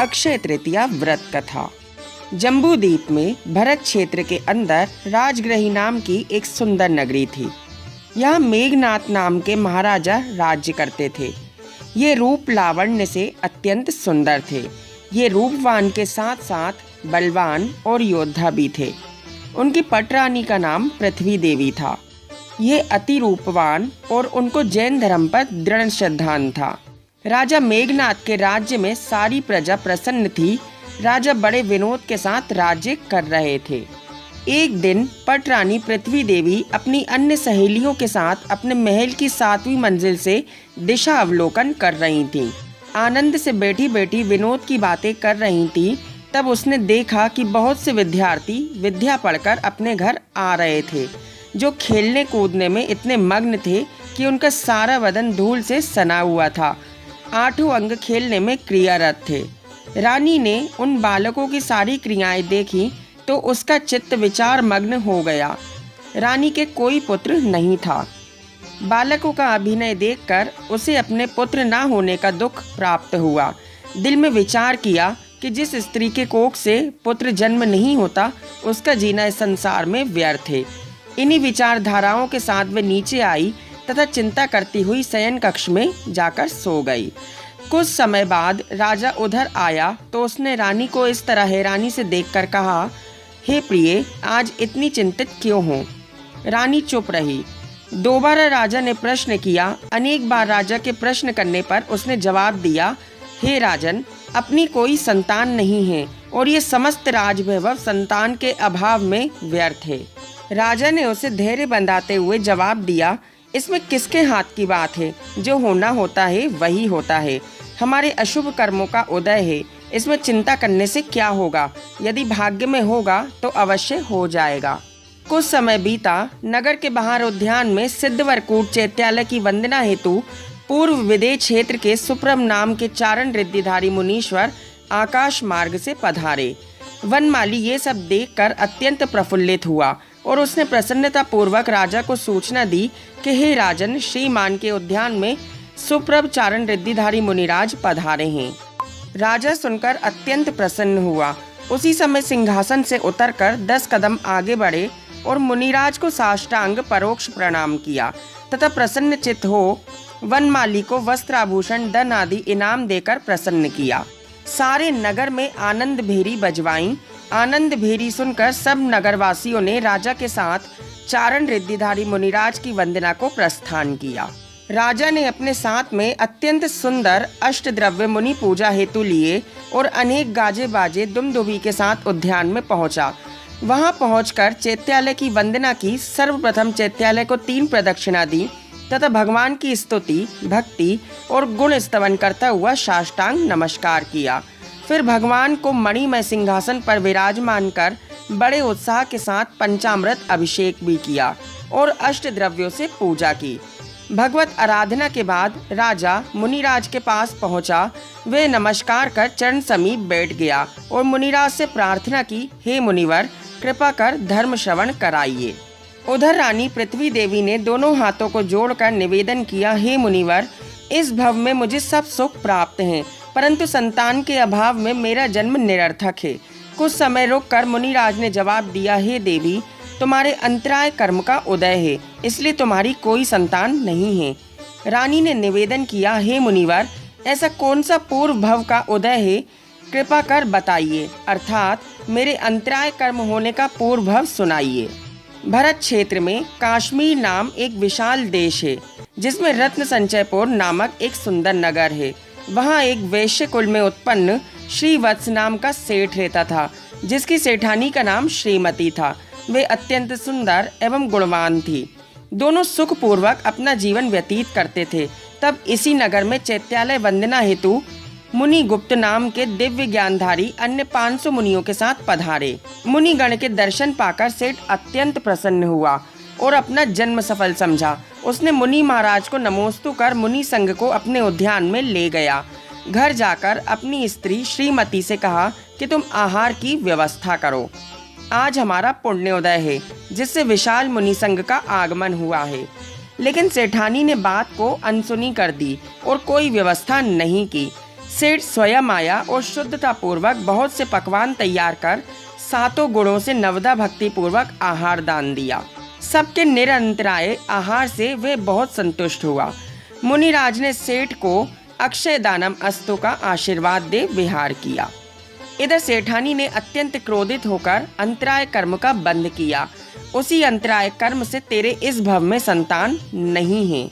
अक्षय तृतीया व्रत कथा। जम्बूद्वीप में भरत क्षेत्र के अंदर राजगृही नाम की एक सुंदर नगरी थी। यहाँ मेघनाथ नाम के महाराजा राज्य करते थे। ये रूप लावण्य से अत्यंत सुंदर थे। ये रूपवान के साथ साथ बलवान और योद्धा भी थे। उनकी पटरानी का नाम पृथ्वी देवी था। ये अति रूपवान और उनको जैन धर्म पर दृढ़ श्रद्धान था। राजा मेघनाथ के राज्य में सारी प्रजा प्रसन्न थी। राजा बड़े विनोद के साथ राज्य कर रहे थे। एक दिन पटरानी पृथ्वी देवी अपनी अन्य सहेलियों के साथ अपने महल की 7वीं मंजिल से दिशा अवलोकन कर रही थीं। आनंद से बैठी बैठी विनोद की बातें कर रही थीं। तब उसने देखा कि बहुत से विद्यार्थी विद्या पढ़कर अपने घर आ रहे थे, जो खेलने कूदने में इतने मग्न थे कि उनका सारा बदन धूल से सना हुआ था। 8 अंग खेलने में क्रियारत थे। रानी ने उन बालकों की सारी क्रियाएं देखी तो उसका चित्त विचार मग्न हो गया। रानी के कोई पुत्र नहीं था। बालकों का अभिनय देखकर उसे अपने पुत्र ना होने का दुख प्राप्त हुआ। दिल में विचार किया कि जिस स्त्री के कोख से पुत्र जन्म नहीं होता, उसका जीना इस संसार में व्यर्थ है। इन्हीं विचारधाराओं के साथ वे नीचे आई तथा चिंता करती हुई शयन कक्ष में जाकर सो गई। कुछ समय बाद राजा उधर आया तो उसने रानी को इस तरह हैरानी से देखकर कहा, हे प्रिय, आज इतनी चिंतित क्यों हो? रानी चुप रही। दोबारा राजा ने प्रश्न किया। अनेक बार राजा के प्रश्न करने पर उसने जवाब दिया, हे राजन, अपनी कोई संतान नहीं है और ये समस्त राजवैभव संतान के अभाव में व्यर्थ है। राजा ने उसे धैर्य बंधाते हुए जवाब दिया, इसमें किसके हाथ की बात है? जो होना होता है वही होता है। हमारे अशुभ कर्मों का उदय है। इसमें चिंता करने से क्या होगा? यदि भाग्य में होगा तो अवश्य हो जाएगा। कुछ समय बीता। नगर के बाहर उद्यान में सिद्धवरकूट चैत्यालय की वंदना हेतु पूर्व विदेह क्षेत्र के सुप्रम नाम के चारण रिद्धिधारी मुनीश्वर आकाश मार्ग से पधारे। वनमाली ये सब देखकर अत्यंत प्रफुल्लित हुआ और उसने प्रसन्नता पूर्वक राजा को सूचना दी कि हे राजन, श्रीमान के उद्यान में सुप्रभ चारण रिद्धिधारी मुनिराज पधारे हैं। राजा सुनकर अत्यंत प्रसन्न हुआ। उसी समय सिंहासन से उतरकर 10 कदम आगे बढ़े और मुनिराज को साष्टांग परोक्ष प्रणाम किया तथा प्रसन्न चित्त हो वनमाली को वस्त्र आभूषण धन आदि इनाम देकर प्रसन्न किया। सारे नगर में आनंद भेरी बजवाई। आनंद भेरी सुनकर सब नगरवासियों ने राजा के साथ चारण रिद्धिधारी मुनिराज की वंदना को प्रस्थान किया। राजा ने अपने साथ में अत्यंत सुंदर अष्टद्रव्य मुनि पूजा हेतु लिए और अनेक गाजे बाजे दुमदुभी के साथ उद्यान में पहुंचा। वहां पहुंचकर चैत्यालय की वंदना की। सर्वप्रथम चैत्यालय को 3 प्रदक्षिणा दी तथा भगवान की स्तुति, भक्ति और गुण स्तवन करता हुआ साष्टांग नमस्कार किया। फिर भगवान को मणिमय सिंहासन पर विराजमान कर बड़े उत्साह के साथ पंचामृत अभिषेक भी किया और अष्टद्रव्यों से पूजा की। भगवत आराधना के बाद राजा मुनिराज के पास पहुंचा। वे नमस्कार कर चरण समीप बैठ गया और मुनिराज से प्रार्थना की, हे मुनिवर, कृपा कर धर्म श्रवण कराइए। उधर रानी पृथ्वी देवी ने दोनों हाथों को जोड़कर निवेदन किया, हे मुनिवर, इस भव में मुझे सब सुख प्राप्त हैं, परंतु संतान के अभाव में मेरा जन्म निरर्थक है। कुछ समय रुककर मुनिराज ने जवाब दिया, हे देवी, तुम्हारे अंतराय कर्म का उदय है, इसलिए तुम्हारी कोई संतान नहीं है। रानी ने निवेदन किया, हे मुनिवर, ऐसा कौन सा पूर्व भव का उदय है? कृपा कर बताइए, अर्थात मेरे अंतराय कर्म होने का पूर्व भव सुनाइए। भरत क्षेत्र में काश्मीर नाम एक विशाल देश है, जिसमें रत्न संचयपुर नामक एक सुंदर नगर है। वहाँ एक वैश्य कुल में उत्पन्न श्रीवत्स नाम का सेठ रहता था, जिसकी सेठानी का नाम श्रीमती था। वे अत्यंत सुंदर एवं गुणवान थी। दोनों सुखपूर्वक अपना जीवन व्यतीत करते थे। तब इसी नगर में चैत्यालय वंदना हेतु मुनि गुप्त नाम के दिव्य ज्ञानधारी अन्य 500 मुनियों के साथ पधारे। मुनिगण के दर्शन पाकर सेठ अत्यंत प्रसन्न हुआ और अपना जन्म सफल समझा। उसने मुनि महाराज को नमोस्तु कर मुनि संघ को अपने उद्यान में ले गया। घर जाकर अपनी स्त्री श्रीमती से कहा कि तुम आहार की व्यवस्था करो। आज हमारा पुण्योदय है, जिससे विशाल मुनि संघ का आगमन हुआ है। लेकिन सेठानी ने बात को अनसुनी कर दी और कोई व्यवस्था नहीं की। सेठ स्वयं आया और शुद्धता पूर्वक बहुत से पकवान तैयार कर 7 गुणों से नवदा भक्ति पूर्वक आहार दान दिया। सबके निरंतराय आहार से वे बहुत संतुष्ट हुआ। मुनिराज ने सेठ को अक्षय दानम अस्तु का आशीर्वाद दे विहार किया। इधर सेठानी ने अत्यंत क्रोधित होकर अंतराय कर्म का बंध किया। उसी अंतराय कर्म से तेरे इस भव में संतान नहीं है।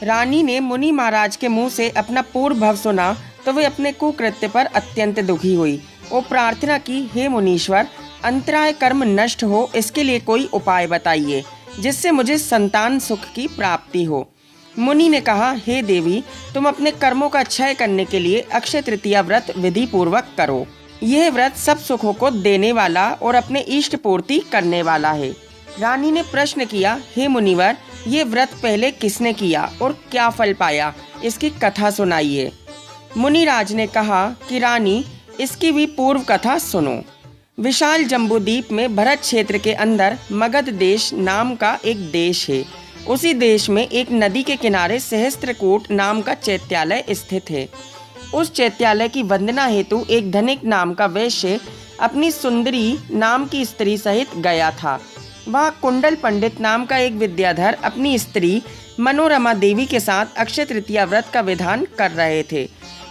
रानी ने मुनि महाराज के मुंह से अपना पूर्व भव सुना तो वे अपने कुकृत्य पर अत्यंत दुखी हुई और प्रार्थना की, हे मुनीश्वर, अंतराय कर्म नष्ट हो इसके लिए कोई उपाय बताइए जिससे मुझे संतान सुख की प्राप्ति हो। मुनि ने कहा, हे देवी, तुम अपने कर्मों का क्षय करने के लिए अक्षय तृतीया व्रत विधि पूर्वक करो। यह व्रत सब सुखों को देने वाला और अपने इष्ट पूर्ति करने वाला है। रानी ने प्रश्न किया, हे मुनिवर, ये व्रत पहले किसने किया और क्या फल पाया, इसकी कथा सुनाइए। मुनिराज ने कहा कि रानी, इसकी भी पूर्व कथा सुनो। विशाल जम्बूद्वीप में भरत क्षेत्र के अंदर मगध देश नाम का एक देश है। उसी देश में एक नदी के किनारे सहस्त्रकूट नाम का चैत्यालय स्थित है। उस चैत्यालय की वंदना हेतु एक धनिक नाम का वैश्य अपनी सुंदरी नाम की स्त्री सहित गया था। वह कुंडल पंडित नाम का एक विद्याधर अपनी स्त्री मनोरमा देवी के साथ अक्षय तृतीया व्रत का विधान कर रहे थे।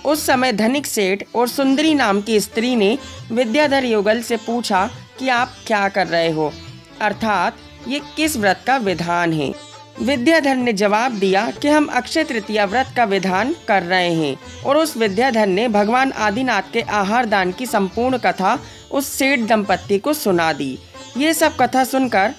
उस समय धनिक सेठ और सुंदरी नाम की स्त्री ने विद्याधर युगल से पूछा कि आप क्या कर रहे हो, अर्थात ये किस व्रत का विधान है। विद्याधर ने जवाब दिया कि हम अक्षय तृतीया व्रत का विधान कर रहे हैं। और उस विद्याधर ने भगवान आदिनाथ के आहार दान की संपूर्ण कथा उस सेठ दंपत्ति को सुना दी। ये सब कथा सुनकर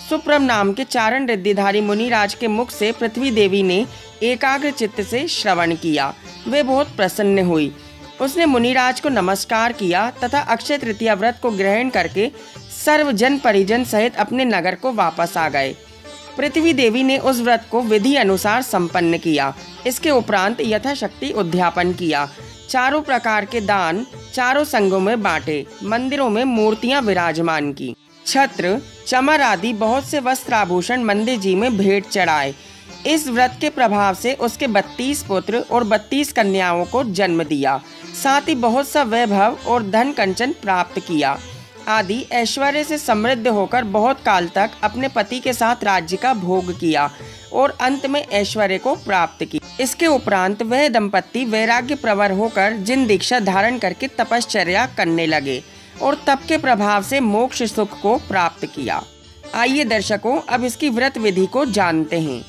सुप्रम नाम के चारण रिद्धिधारी मुनिराज के मुख से पृथ्वी देवी ने एकाग्र चित्त से श्रवण किया। वे बहुत प्रसन्न हुई। उसने मुनिराज को नमस्कार किया तथा अक्षय तृतीया व्रत को ग्रहण करके सर्वजन परिजन सहित अपने नगर को वापस आ गए। पृथ्वी देवी ने उस व्रत को विधि अनुसार संपन्न किया। इसके उपरांत यथाशक्ति उद्यापन किया। चारों प्रकार के दान चारों संघों में बांटे। मंदिरों में मूर्तियां विराजमान की। छत्र, चमर आदि बहुत से वस्त्र आभूषण मंदिर जी में भेंट चढ़ाए। इस व्रत के प्रभाव से उसके 32 पुत्र और 32 कन्याओं को जन्म दिया। साथ ही बहुत सा वैभव और धन कंचन प्राप्त किया। आदि ऐश्वर्य से समृद्ध होकर बहुत काल तक अपने पति के साथ राज्य का भोग किया और अंत में ऐश्वर्य को प्राप्त की। इसके उपरांत वह दंपत्ति वैराग्य प्रवर होकर जिन दीक्षा धारण करके तपश्चर्या करने लगे और तप के प्रभाव से मोक्ष सुख को प्राप्त किया। आइए दर्शकों, अब इसकी व्रत विधि को जानते हैं।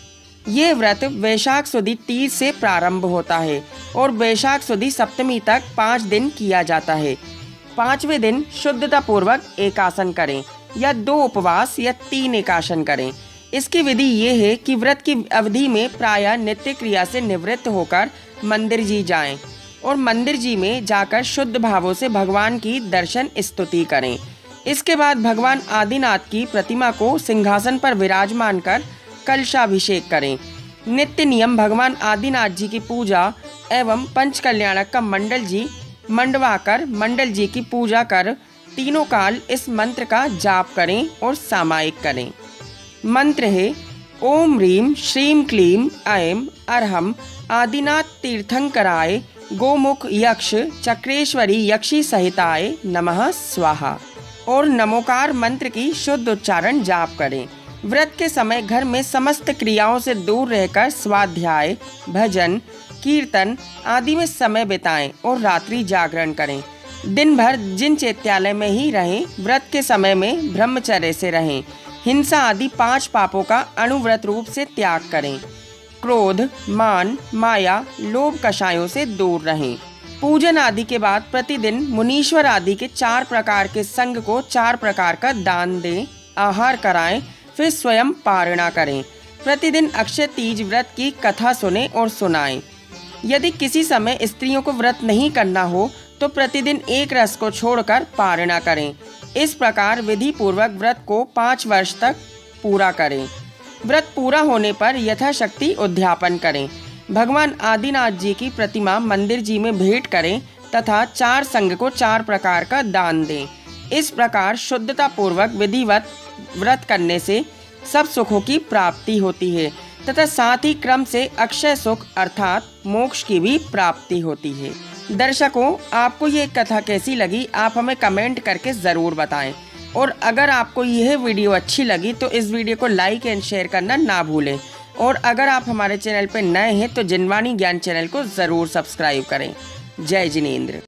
ये व्रत वैशाख सुदी तीज से प्रारंभ होता है और वैशाख सुदी सप्तमी तक 5 दिन किया जाता है। 5वें दिन शुद्धता पूर्वक एकासन करें या 2 उपवास या 3 एकासन करें। इसकी विधि ये है कि व्रत की अवधि में प्रायः नित्य क्रिया से निवृत्त होकर मंदिर जी जाएं और मंदिर जी में जाकर शुद्ध भावों से भगवान की दर्शन स्तुति करें। इसके बाद भगवान आदिनाथ की प्रतिमा को सिंहासन पर विराजमान कर कलशाभिषेक करें। नित्य नियम भगवान आदिनाथ जी की पूजा एवं पंच कल्याणक का मंडल जी मंडवाकर मंडल जी की पूजा कर तीनों काल इस मंत्र का जाप करें और सामायिक करें। मंत्र है, ओम ह्रीम श्रीम क्लीम ऐं अरहम आदिनाथ तीर्थंकराय गोमुख यक्ष चक्रेश्वरी यक्षी सहिताय नमः स्वाहा और नमोकार मंत्र की शुद्ध उच्चारण जाप करें। व्रत के समय घर में समस्त क्रियाओं से दूर रहकर स्वाध्याय, भजन, कीर्तन आदि में समय बिताएं और रात्रि जागरण करें। दिन भर जिन चैत्यालय में ही रहें, व्रत के समय में ब्रह्मचर्य से रहें। हिंसा आदि 5 पापों का अणुव्रत रूप से त्याग करें। क्रोध, मान, माया, लोभ कषायों से दूर रहें। पूजन आदि के बाद प्रतिदिन मुनीश्वर आदि के 4 प्रकार के संघ को 4 प्रकार का दान दें, आहार कराएं, फिर स्वयं पारणा करें। प्रतिदिन अक्षय तीज व्रत की कथा सुने और सुनाएं। यदि किसी समय स्त्रियों को व्रत नहीं करना हो तो प्रतिदिन एक रस को छोड़कर पारणा करें। इस प्रकार विधि पूर्वक व्रत को 5 वर्ष तक पूरा करें। व्रत पूरा होने पर यथाशक्ति उद्यापन करें। भगवान आदिनाथ जी की प्रतिमा मंदिर जी में भेंट करें तथा 4 संघ को 4 प्रकार का दान दें। इस प्रकार शुद्धता पूर्वक विधिवत व्रत करने से सब सुखों की प्राप्ति होती है तथा साथ ही क्रम से अक्षय सुख अर्थात मोक्ष की भी प्राप्ति होती है। दर्शकों, आपको ये कथा कैसी लगी आप हमें कमेंट करके ज़रूर बताएं। और अगर आपको यह वीडियो अच्छी लगी तो इस वीडियो को लाइक एंड शेयर करना ना भूलें। और अगर आप हमारे चैनल पर नए हैं तो जिनवानी ज्ञान चैनल को ज़रूर सब्सक्राइब करें। जय जिनेंद्र।